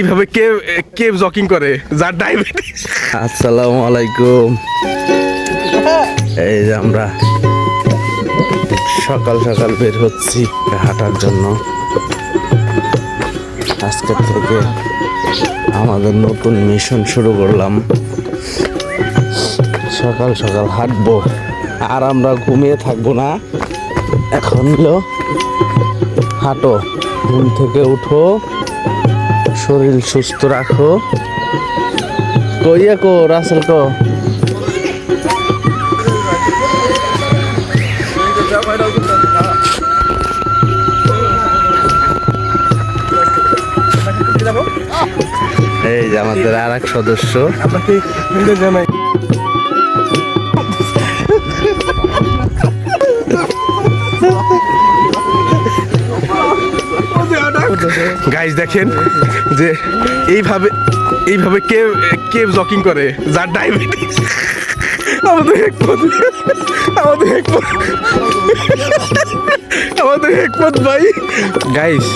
এইভাবে cave jogging করে যার ডায়াবেটিস। আসসালামু আলাইকুম। এই যে আমরা সকাল সকাল বের হচ্ছি হাঁটার জন্য। আজকে থেকে আমাদের নতুন মিশন শুরু করলাম। সকাল সকাল হাঁটবো, আর আমরা ঘুমিয়ে থাকবো না। এখন হলো হাঁটো, ঘুম থেকে উঠো, শরীর সুস্থ রাখো। কইয়া কো রাসেল কো এই যে আমাদের আর এক সদস্য। গাইস দেখেন যে এইভাবে কেভ জগিং করে যার ডায়াবেটিস। আমাদের হেকমত ভাই। গাইস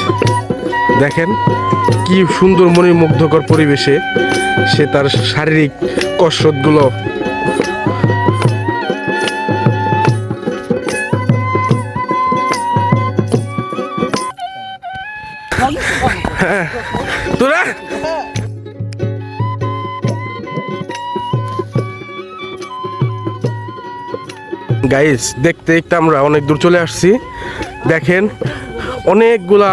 দেখেন কি সুন্দর মনোমুগ্ধকর পরিবেশে সে তার শারীরিক কসরতগুলো তোরা গাইস দেখতে দেখতে আমরা অনেক দূর চলে আসছি। দেখেন অনেকগুলা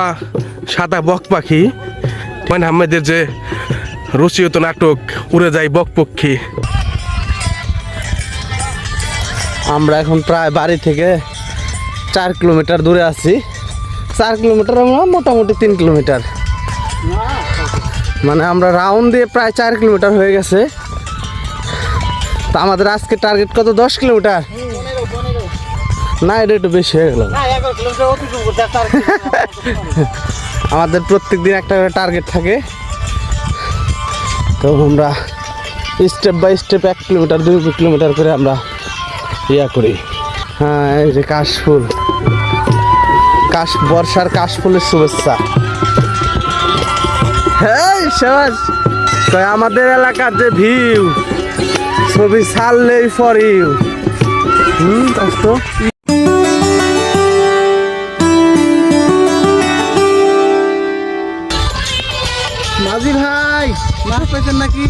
সাদা বক পাখি, হুমায়ূন আহমেদের যে রচিত নাটক উড়ে যায় বক পক্ষী। আমরা এখন প্রায় বাড়ি থেকে 4 কিলোমিটার দূরে আছি। 4 কিলোমিটার আমরা মোটামুটি 3 কিলোমিটার, মানে আমরা রাউন্ড দিয়ে প্রায় 4 কিলোমিটার হয়ে গেছে। তা আমাদের আজকে টার্গেট কত? 10 কিলোমিটার না, এটা একটু বেশি হয়ে গেল। আমাদের প্রত্যেক দিন একটা করে টার্গেট থাকে, তো আমরা step by step 1 kilometre 2 kilometre করে আমরা ইয়া করি। হ্যাঁ, এই যে কাশফুল, বর্ষার কাশফুলের শুভেচ্ছা। হ্যাঁ সবাই আমাদের এলাকার যে ভিউ, ছবি ছাড়লেই ফর ইউ। কষ্ট মাঝি ভাই, মাছ পাইছেন নাকি?